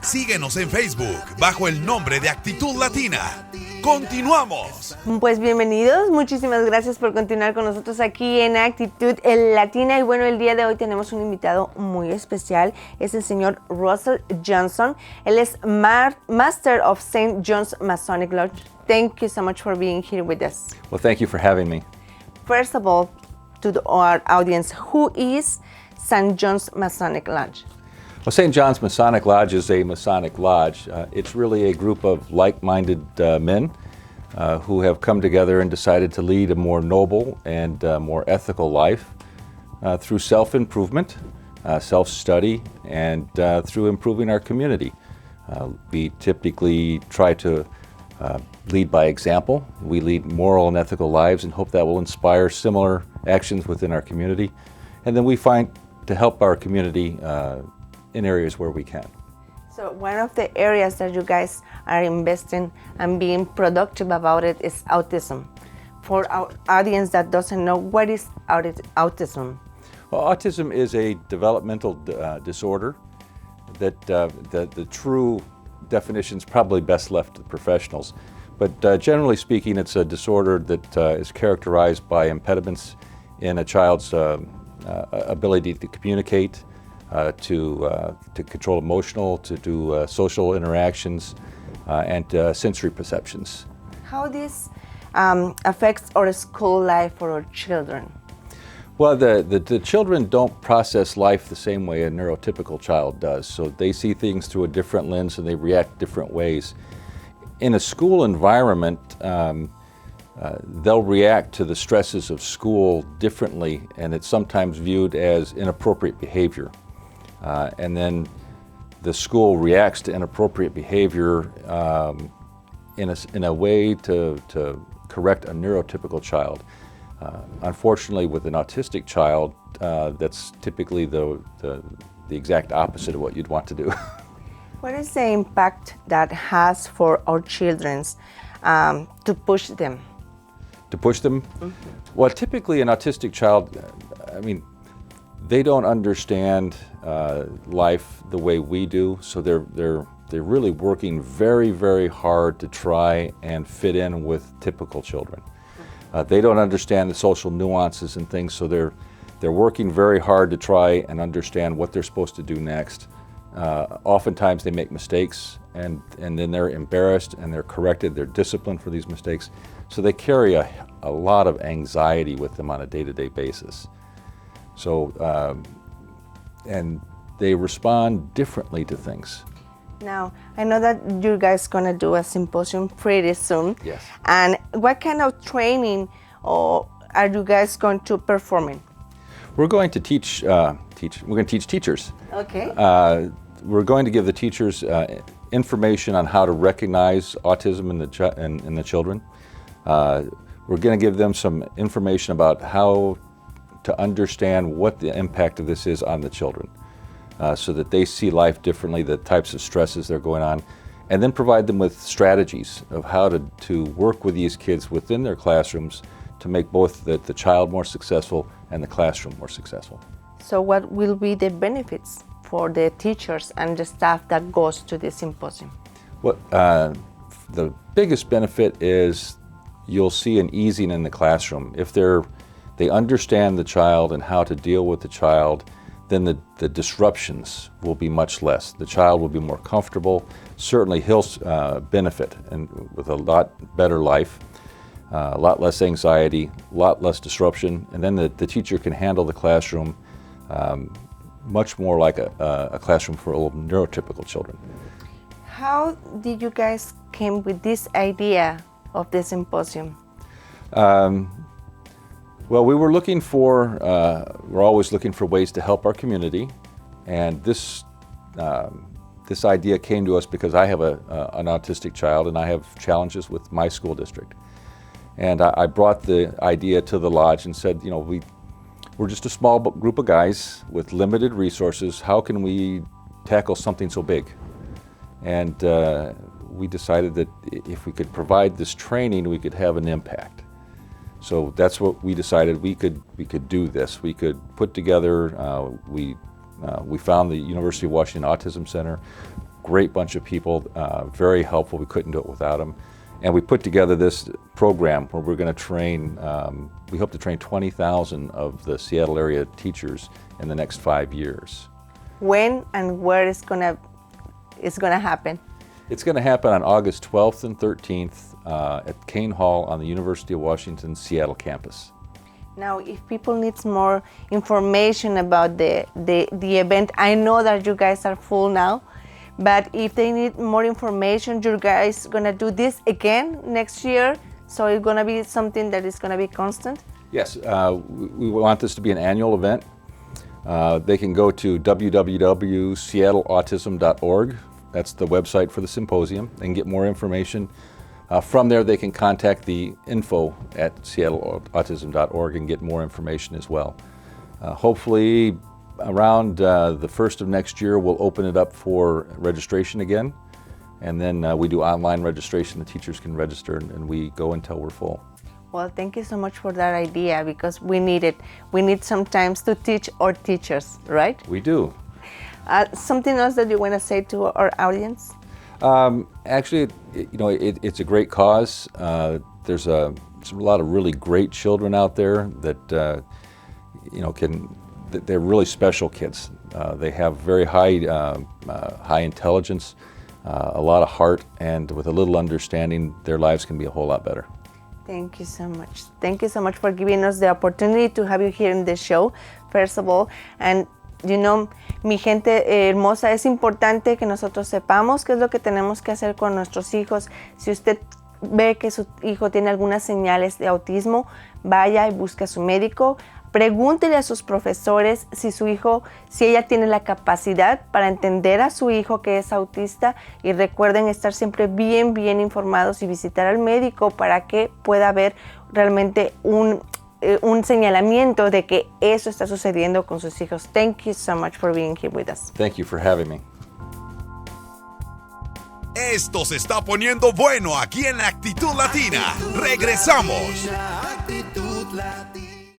Síguenos en Facebook bajo el nombre de Actitud Latina. ¡Continuamos! Pues bienvenidos, muchísimas gracias por continuar con nosotros aquí en Actitud Latina. Y bueno, el día de hoy tenemos un invitado muy especial, es el señor Russell Johnson. Él es Master of St. John's Masonic Lodge. Thank you so much for being here with us. Well, thank you for having me. First of all, to our audience, who is St. John's Masonic Lodge? Well, St. John's Masonic Lodge is a Masonic lodge. It's really a group of like-minded men who have come together and decided to lead a more noble and more ethical life through self-improvement, self-study, and through improving our community. We typically try to lead by example. We lead moral and ethical lives and hope that will inspire similar actions within our community. And then we find to help our community in areas where we can. So one of the areas that you guys are investing and being productive about it is autism. For our audience that doesn't know, what is autism? Well, autism is a developmental disorder that the true definition is probably best left to the professionals. But generally speaking, it's a disorder that is characterized by impediments in a child's ability to communicate, to control emotional, to do social interactions, and sensory perceptions. How this affects our school life for our children? Well, the children don't process life the same way a neurotypical child does. So they see things through a different lens and they react different ways. In a school environment, they'll react to the stresses of school differently, and it's sometimes viewed as inappropriate behavior. And then the school reacts to inappropriate behavior in a way to correct a neurotypical child. Unfortunately, with an autistic child, that's typically the exact opposite of what you'd want to do. What is the impact that has for our children to push them? To push them? Mm-hmm. Well, typically an autistic child, they don't understand life the way we do, so they're really working very, very hard to try and fit in with typical children. They don't understand the social nuances and things, so they're working very hard to try and understand what they're supposed to do next. Oftentimes they make mistakes, and then they're embarrassed and they're corrected, they're disciplined for these mistakes. So they carry a lot of anxiety with them on a day-to-day basis. So, and they respond differently to things. Now, I know that you guys gonna do a symposium pretty soon. Yes. And what kind of training are you guys going to performing? We're going to teach. We're going to teach teachers. Okay. We're going to give the teachers information on how to recognize autism in the children. We're going to give them some information about how to understand what the impact of this is on the children, so that they see life differently, the types of stresses that are going on, and then provide them with strategies of how to work with these kids within their classrooms to make both the child more successful and the classroom more successful. So what will be the benefits for the teachers and the staff that goes to the symposium? Well, the biggest benefit is you'll see an easing in the classroom. If they understand the child and how to deal with the child, then the disruptions will be much less. The child will be more comfortable. Certainly he'll benefit and with a lot better life, a lot less anxiety, a lot less disruption, and then the teacher can handle the classroom much more like a classroom for neurotypical children. How did you guys came with this idea of the symposium? Well, we were looking for, we're always looking for ways to help our community, and this idea came to us because I have an autistic child and I have challenges with my school district. And I brought the idea to the lodge and said, we're just a small group of guys with limited resources. How can we tackle something so big? And we decided that if we could provide this training, we could have an impact. So that's what we decided. We could do this. We could put together. We found the University of Washington Autism Center. great bunch of people, very helpful. We couldn't do it without them. And we put together this program where we're going to train, we hope to train 20,000 of the Seattle area teachers in the next 5 years. When and where it's gonna happen? It's going to happen on August 12th and 13th at Kane Hall on the University of Washington Seattle campus. Now, if people need more information about the event, I know that you guys are full now, but if they need more information, you guys gonna do this again next year? So it's gonna be something that is gonna be constant? Yes, we want this to be an annual event. They can go to www.seattleautism.org. That's the website for the symposium, and get more information. From there, they can contact the info at seattleautism.org and get more information as well. Hopefully, around the first of next year, we'll open it up for registration again. And then we do online registration. The teachers can register, and we go until we're full. Well, thank you so much for that idea, because we need it. We need sometimes to teach our teachers, right? We do. Something else that you want to say to our audience? Actually, it's a great cause. There's a lot of really great children out there that, they're really special kids. They have very high intelligence, a lot of heart, and with a little understanding, their lives can be a whole lot better. Thank you so much. Thank you so much for giving us the opportunity to have you here in the show, first of all. And mi gente hermosa, es importante que nosotros sepamos qué es lo que tenemos que hacer con nuestros hijos. Si usted ve que su hijo tiene algunas señales de autismo, vaya y busque a su médico. Pregúntele a sus profesores si ella tiene la capacidad para entender a su hijo que es autista, y recuerden estar siempre bien informados y visitar al médico para que pueda haber realmente un señalamiento de que eso está sucediendo con sus hijos. Thank you so much for being here with us. Thank you for having me. Esto se está poniendo bueno aquí en Actitud Latina. Regresamos. Actitud Latina.